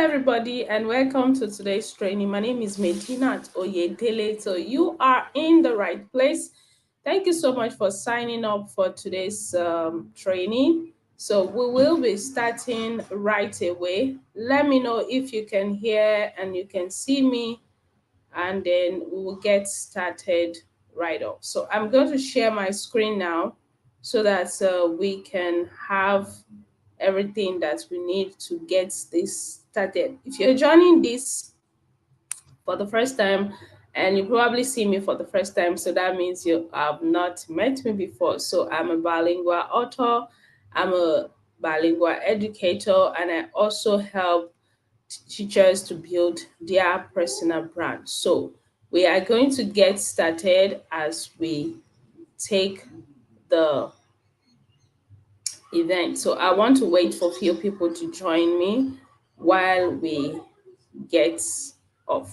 everybody, and welcome to today's training. My name is Medinat Oyedele. So you are in the right place. Thank you so much for signing up for today's training. So we will be starting right away. Let me know if you can hear and you can see me, and then we will get started right off. So I'm going to share my screen now so that we can have everything that we need to get this started. If you're joining this for the first time, and you probably see me for the first time, so that means you have not met me before. So I'm a bilingual author, I'm a bilingual educator, and I also help teachers to build their personal brand. So we are going to get started as we take the event. So I want to wait for few people to join me while we get off.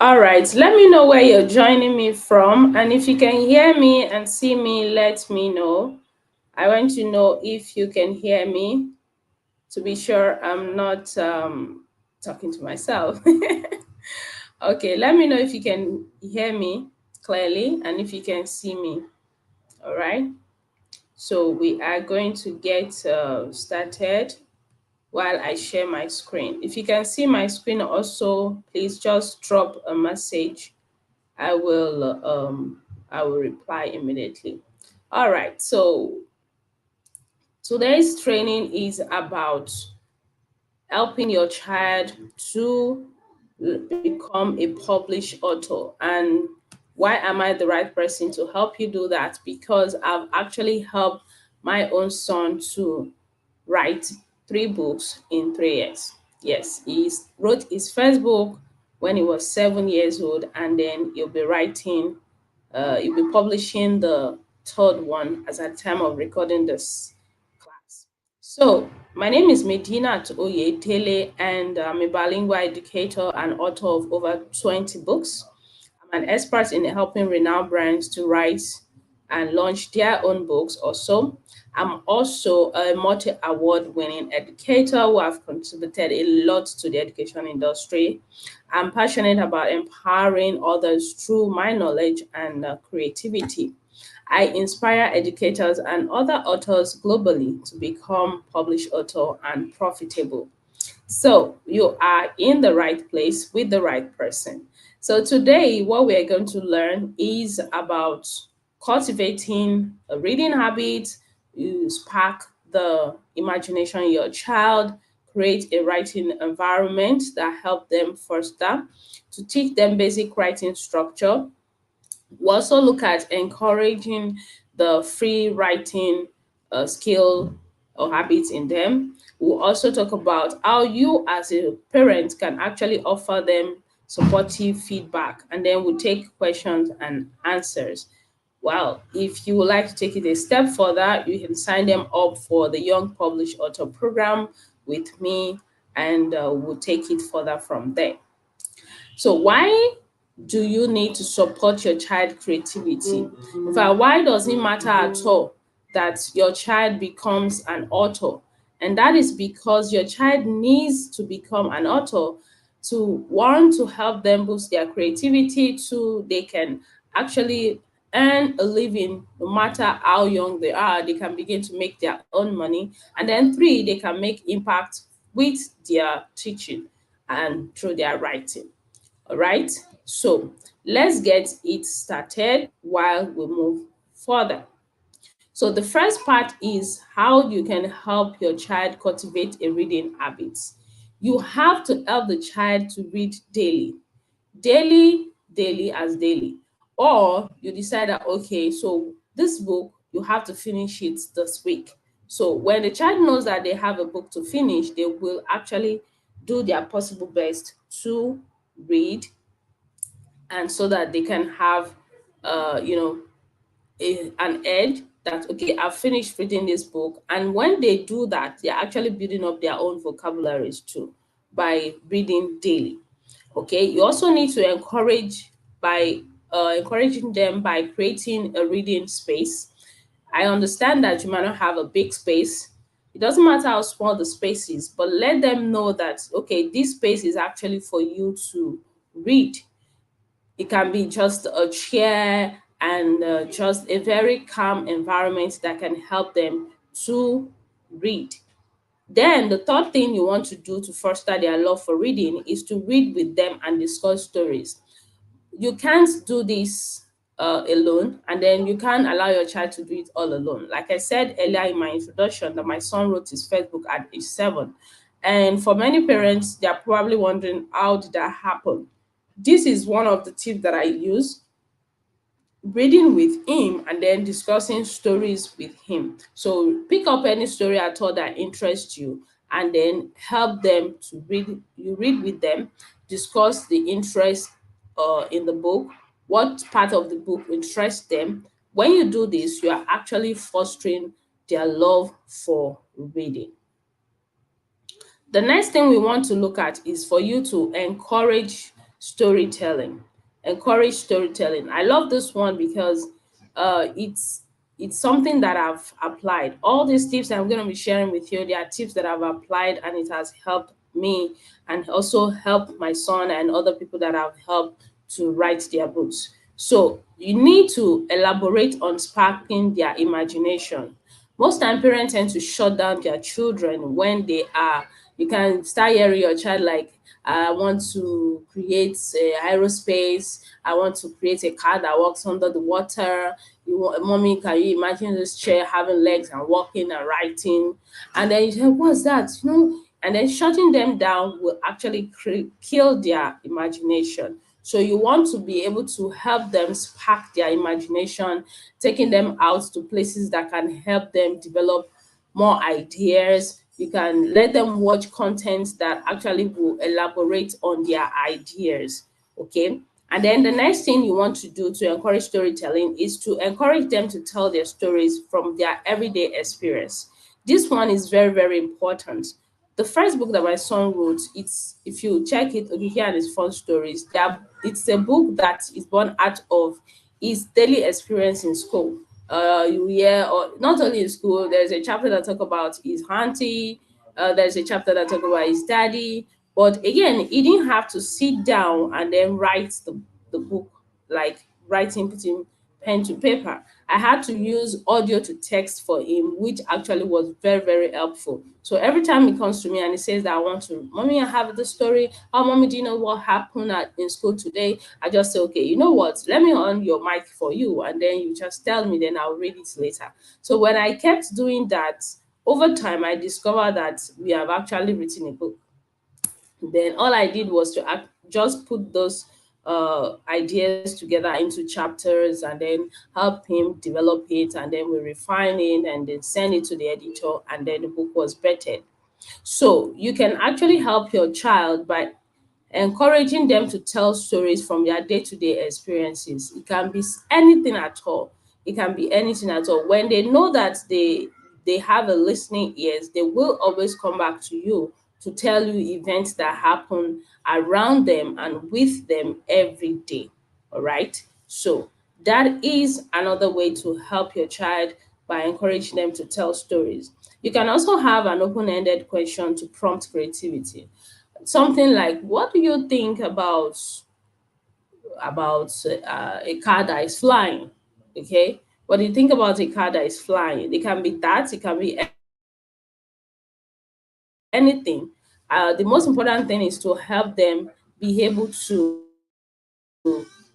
All right, let me know where you're joining me from, and if you can hear me and see me, let me know. I want to know if you can hear me to be sure I'm not talking to myself. Okay, let me know if you can hear me clearly and if you can see me. All right, so we are going to get started while I share my screen. If you can see my screen also, please just drop a message. I will reply immediately. All right, so today's training is about helping your child to become a published author. And why am I the right person to help you do that? Because I've actually helped my own son to write 3 books in 3 years. Yes, he wrote his first book when he was 7 years old, and then he'll be publishing the third one as at time of recording this class. So, my name is Medina Oyetele, and I'm a bilingual educator and author of over 20 books. I'm an expert in helping renowned brands to write and launch their own books also. I'm also a multi-award winning educator who have contributed a lot to the education industry. I'm passionate about empowering others through my knowledge and creativity. I inspire educators and other authors globally to become published author and profitable. So you are in the right place with the right person. So today, what we are going to learn is about cultivating a reading habit. You spark the imagination in your child, create a writing environment that help them foster, to teach them basic writing structure. We also look at encouraging the free writing skill or habits in them. We'll also talk about how you as a parent can actually offer them supportive feedback, and then we'll take questions and answers. Well, if you would like to take it a step further, you can sign them up for the Young Published Author program with me, and we'll take it further from there. So why do you need to support your child creativity? In fact, why does it matter at all that your child becomes an author? And that is because your child needs to become an author to, one, to help them boost their creativity, two, they can actually earn a living no matter how young they are. They can begin to make their own money. And then three, they can make impact with their teaching and through their writing. All right. So let's get it started while we move further. So the first part is how you can help your child cultivate a reading habit. You have to help the child to read daily, daily as daily. Or you decide that, okay, so this book, you have to finish it this week. So when the child knows that they have a book to finish, they will actually do their possible best to read, and so that they can have you know, an edge that, okay, I've finished reading this book. And when they do that, they're actually building up their own vocabularies too by reading daily. Okay, you also need to encourage by encouraging them by creating a reading space. I understand that you might not have a big space. It doesn't matter how small the space is, but let them know that, okay, this space is actually for you to read. It can be just a chair and just a very calm environment that can help them to read. Then the third thing you want to do to foster their love for reading is to read with them and discuss stories. You can't do this alone, and then you can't allow your child to do it all alone. Like I said earlier in my introduction, that my son wrote his first book at age 7. And for many parents, they're probably wondering, how did that happen? This is one of the tips that I use: reading with him and then discussing stories with him. So pick up any story at all that interests you and then help them to read. You read with them, discuss the interest in the book, what part of the book interests them. When you do this, you are actually fostering their love for reading. The next thing we want to look at is for you to encourage storytelling. Encourage storytelling. I love this one because it's something that I've applied. All these tips I'm going to be sharing with you, they are tips that I've applied and it has helped me and also helped my son and other people that I've helped to write their books. So you need to elaborate on sparking their imagination. Most time parents tend to shut down their children when they are, you can start hearing your child like, I want to create a aerospace, I want to create a car that walks under the water. You want, mommy, can you imagine this chair having legs and walking and writing? And then you say, what's that? You know, and then shutting them down will actually kill their imagination. So you want to be able to help them spark their imagination, taking them out to places that can help them develop more ideas. You can let them watch content that actually will elaborate on their ideas. Okay. And then the next thing you want to do to encourage storytelling is to encourage them to tell their stories from their everyday experience. This one is very, very important. The first book that my son wrote, it's, if you check it, okay, here are his fun stories. That it's a book that is born out of his daily experience in school. You hear, or not only in school, there's a chapter that talk about his auntie, there's a chapter that talk about his daddy. But again, he didn't have to sit down and then write the book, like writing, putting pen to paper. I had to use audio to text for him, which actually was very, very helpful. So every time he comes to me and he says that, I want to, mommy, I have the story. Oh, mommy, do you know what happened in school today? I just say, okay, you know what? Let me on your mic for you. And then you just tell me, then I'll read it later. So when I kept doing that, over time, I discovered that we have actually written a book. Then all I did was to just put those ideas together into chapters and then help him develop it, and then we refine it and then send it to the editor, and then the book was bettered. So you can actually help your child by encouraging them to tell stories from their day-to-day experiences. It can be anything at all. It can be anything at all. When they know that they have a listening ears, they will always come back to you to tell you events that happen around them and with them every day. All right. So that is another way to help your child by encouraging them to tell stories. You can also have an open-ended question to prompt creativity. Something like, what do you think about a car that is flying? Okay, but you think about a car that is flying, it can be that, it can be anything. The most important thing is to help them be able to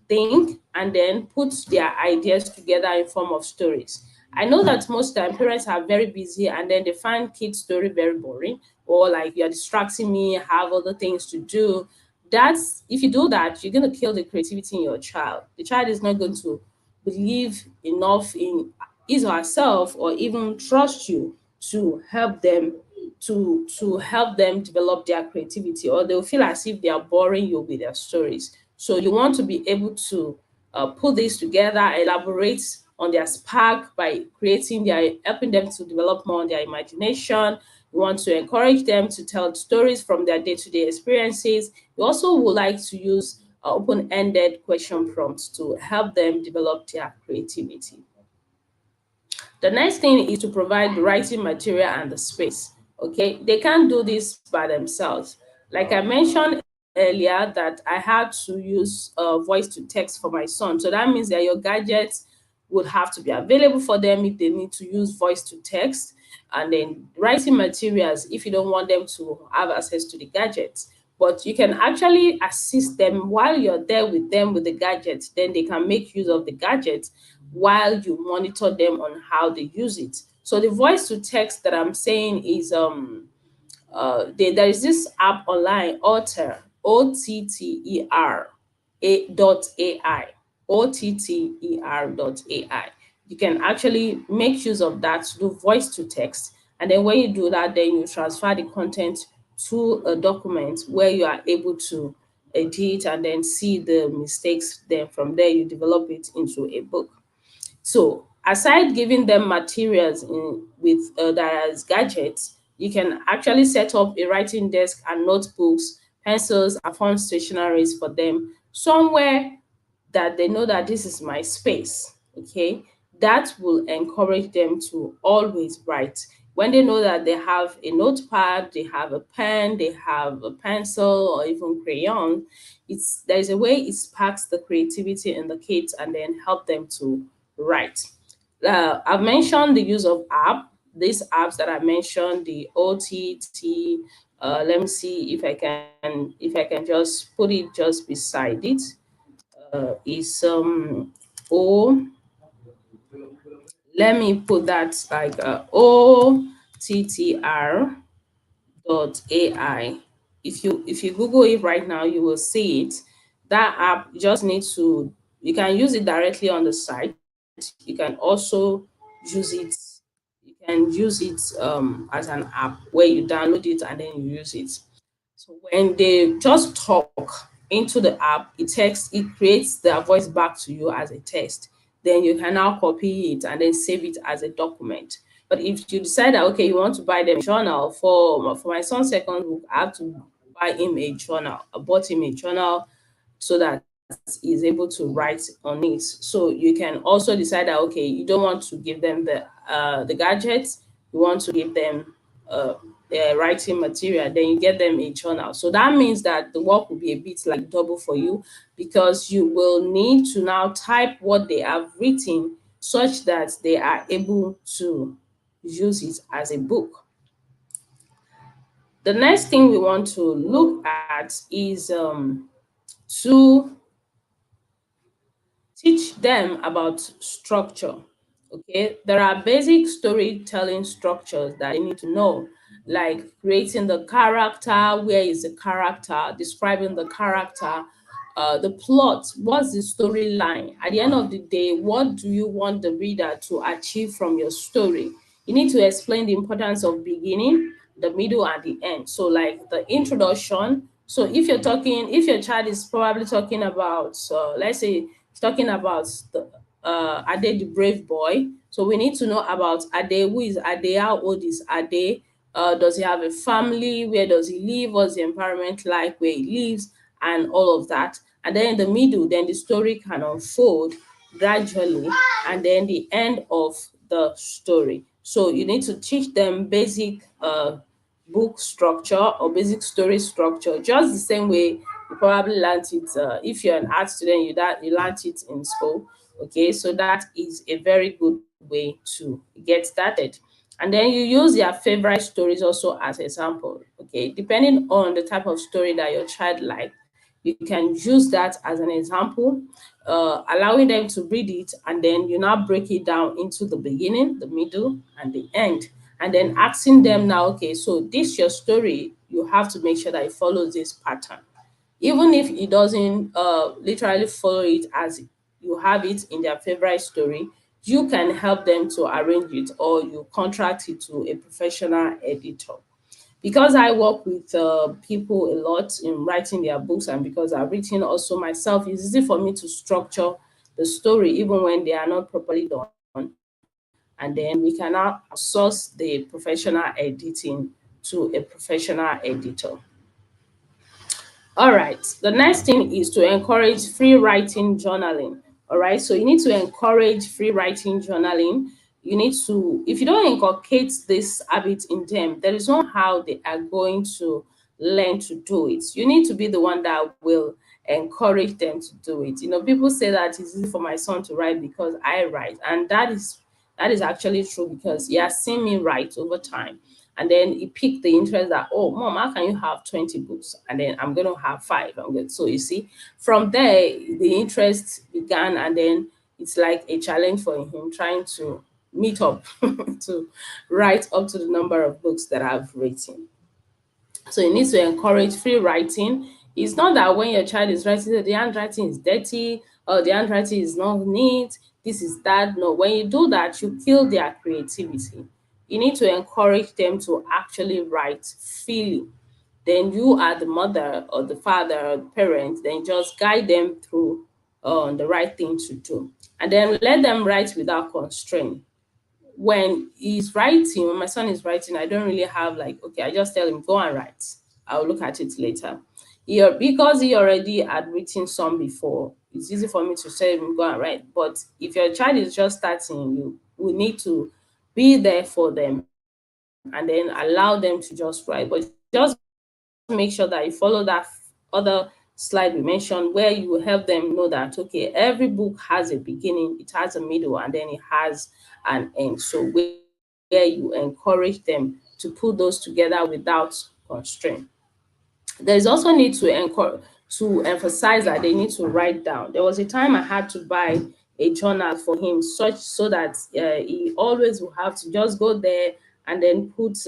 think and then put their ideas together in form of stories. I know that most time parents are very busy and then they find kids story very boring, or like you're distracting me, I have other things to do. That's, if you do that, you're going to kill the creativity in your child. The child is not going to believe enough in his or herself, or even trust you to help them, to help them develop their creativity, or they'll feel as if they are boring you with their stories. So you want to be able to put this together, elaborate on their spark by creating their, helping them to develop more on their imagination. You want to encourage them to tell stories from their day-to-day experiences. You also would like to use open-ended question prompts to help them develop their creativity. The next thing is to provide the writing material and the space. Okay, they can't do this by themselves. Like I mentioned earlier, that I had to use voice to text for my son. So that means that your gadgets would have to be available for them if they need to use voice to text. And then writing materials if you don't want them to have access to the gadgets. But you can actually assist them while you're there with them with the gadgets. Then they can make use of the gadgets while you monitor them on how they use it. So the voice to text that I'm saying is there is this app online, Otter, OTTER dot AI, OTTER dot AI. You can actually make use of that to do voice to text, and then when you do that, then you transfer the content to a document where you are able to edit and then see the mistakes. Then from there, you develop it into a book. So aside giving them materials with that as gadgets, you can actually set up a writing desk and notebooks, pencils, and fun stationaries for them somewhere that they know that this is my space. Okay, that will encourage them to always write. When they know that they have a notepad, they have a pen, they have a pencil, or even crayon, it's there's a way it sparks the creativity in the kids and then help them to write. I've mentioned the use of these apps that I mentioned, the OTT. Let me see if I can just put it just beside it. Is O. Let me put that like OTTR dot AI. If you Google it right now, you will see it. That app, you just need to, you can use it directly on the site. You can also use it, as an app where you download it and then you use it. So when they just talk into the app, it creates their voice back to you as a text. Then you can now copy it and then save it as a document. But if you decide that okay, you want to buy them a journal for my son's second book, I have to buy him a journal. I bought him a journal so that he's able to write on it. So you can also decide that okay, you don't want to give them the gadgets, you want to give them uh, writing material, then you get them a journal. So that means that the work will be a bit like double for you, because you will need to now type what they have written such that they are able to use it as a book. The next thing we want to look at is to teach them about structure. Okay, there are basic storytelling structures that they need to know, like creating the character, where is the character, describing the character, the plot, what's the storyline. At the end of the day, what do you want the reader to achieve from your story? You need to explain the importance of beginning, the middle, and the end. So, like the introduction. So, if your child is probably talking about, let's say, it's talking about the Ade the brave boy. So we need to know about Ade. Who is Ade? How old is Ade? Does he have a family? Where does he live? What's the environment like where he lives? And all of that. And then in the middle, then the story can unfold gradually, and then the end of the story. So you need to teach them basic book structure or basic story structure, just the same way you probably learned it. If you're an art student, you learned it in school. Okay, so that is a very good way to get started. And then you use their favorite stories also as example. Okay, depending on the type of story that your child like, you can use that as an example, allowing them to read it, and then you now break it down into the beginning, the middle, and the end. And then asking them now, okay, so this your story, you have to make sure that it follows this pattern. Even if it doesn't literally follow it as you have it in their favorite story, you can help them to arrange it, or you contract it to a professional editor. Because I work with people a lot in writing their books, and because I've written also myself, it's easy for me to structure the story even when they are not properly done. And then we can now outsource the professional editing to a professional editor. All right. The next thing is to encourage free writing journaling. All right. So you need to encourage free writing journaling. You need to, if you don't inculcate this habit in them, there is no how they are going to learn to do it. You need to be the one that will encourage them to do it. You know, people say that it's easy for my son to write because I write, and that is actually true because he has seen me write over time. And then he piqued the interest that, oh, mom, how can you have 20 books? And then I'm going to have five. So you see, from there, the interest began. And then it's like a challenge for him trying to meet up to write up to the number of books that I've written. So you need to encourage free writing. It's not that when your child is writing, that the handwriting is dirty or the handwriting is not neat, this is that. No, when you do that, you kill their creativity. You need to encourage them to actually write freely. Then you are the mother or the father or the parent, then just guide them through the right thing to do. And then let them write without constraint. When he's writing, when my son is writing, I don't really have like, okay, I just tell him, go and write. I'll look at it later. Because he already had written some before, it's easy for me to tell him, go and write. But if your child is just starting, you will need to be there for them and then allow them to just write. But just make sure that you follow that other slide we mentioned where you will help them know that, okay, every book has a beginning, it has a middle, and then it has an end. So where you encourage them to put those together without constraint. There is also need to emphasize that they need to write down. There was a time I had to buy a journal for him, such so that he always will have to just go there and then put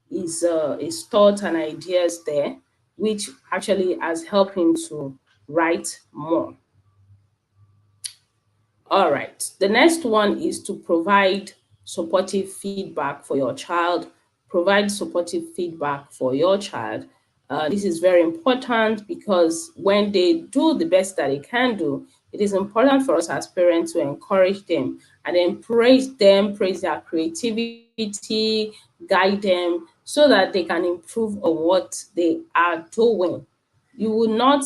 his thoughts and ideas there, which actually has helped him to write more. All right. The next one is to provide supportive feedback for your child. Provide supportive feedback for your child. This is very important because when they do the best that they can do, it is important for us as parents to encourage them and then praise them, praise their creativity, guide them so that they can improve on what they are doing. You will not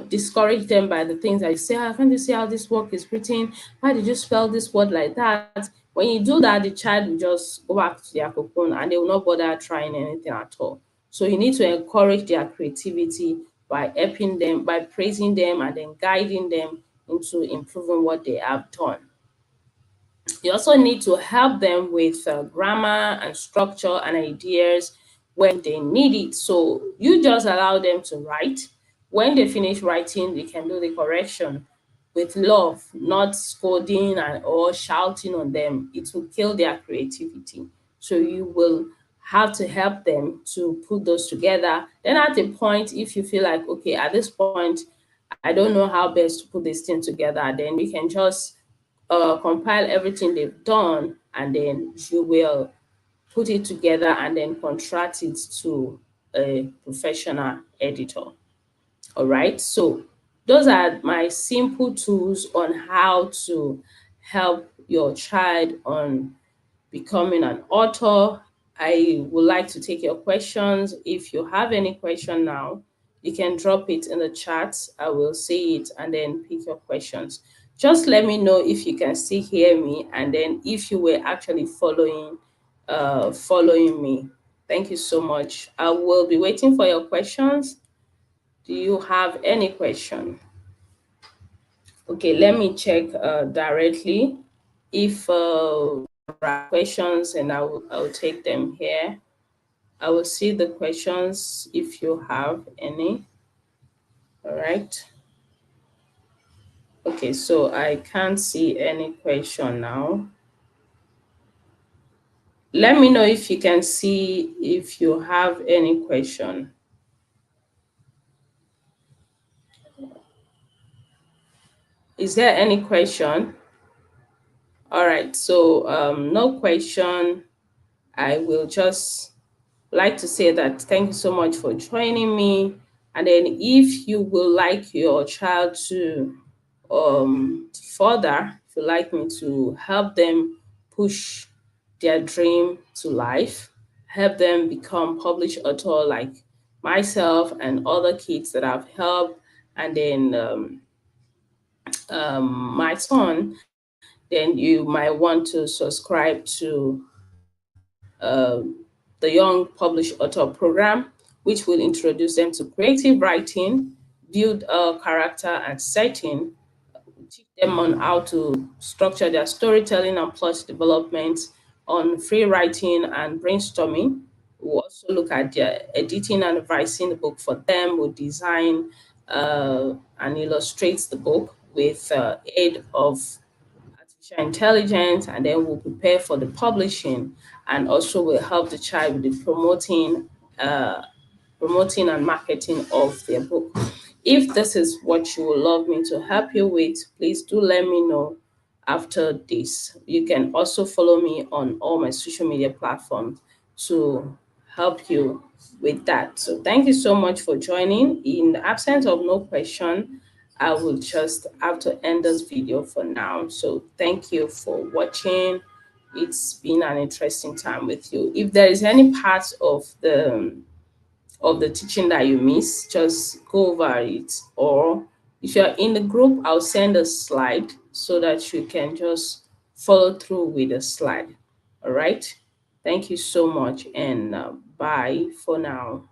discourage them by the things that you say, ah, can't you see how this work is written? Why did you spell this word like that? When you do that, the child will just go back to their cocoon and they will not bother trying anything at all. So you need to encourage their creativity by helping them, by praising them, and then guiding them into improving what they have done. You also need to help them with grammar and structure and ideas when they need it. So you just allow them to write. When they finish writing, they can do the correction with love, not scolding or shouting on them. It will kill their creativity. So you will have to help them to put those together. Then at a point, if you feel like, okay, at this point, I don't know how best to put this thing together, then we can just compile everything they've done, and then you will put it together and then contract it to a professional editor. All right. So those are my simple tools on how to help your child on becoming an author. I would like to take your questions. If you have any question now, you can drop it in the chat. I will see it and then pick your questions. Just let me know if you can still hear me and then if you were actually following me. Thank you so much. I will be waiting for your questions. Do you have any question? Okay, let me check directly if there are questions, and I'll take them here. I will see the questions if you have any. All right. Okay, so I can't see any question now. Let me know if you can see if you have any question. Is there any question? All right, so no question. I will just like to say that thank you so much for joining me. And then if you would like your child to further, if you like me to help them push their dream to life, help them become published author like myself and other kids that I've helped, and then my son, then you might want to subscribe to the Young Published Author Program, which will introduce them to creative writing, build a character and setting, teach them on how to structure their storytelling and plot development, on free writing and brainstorming. We'll also look at their editing and revising the book for them. We'll design and illustrate the book with aid of artificial intelligence, and then we'll prepare for the publishing, and also will help the child with the uh, promoting and marketing of their book. If this is what you would love me to help you with, please do let me know after this. You can also follow me on all my social media platforms to help you with that. So thank you so much for joining. In the absence of no question, I will just have to end this video for now. So thank you for watching. It's been an interesting time with you. If there is any part of the teaching that you miss, just go over it. Or if you're in the group, I'll send a slide so that you can just follow through with the slide. All right. Thank you so much, and bye for now.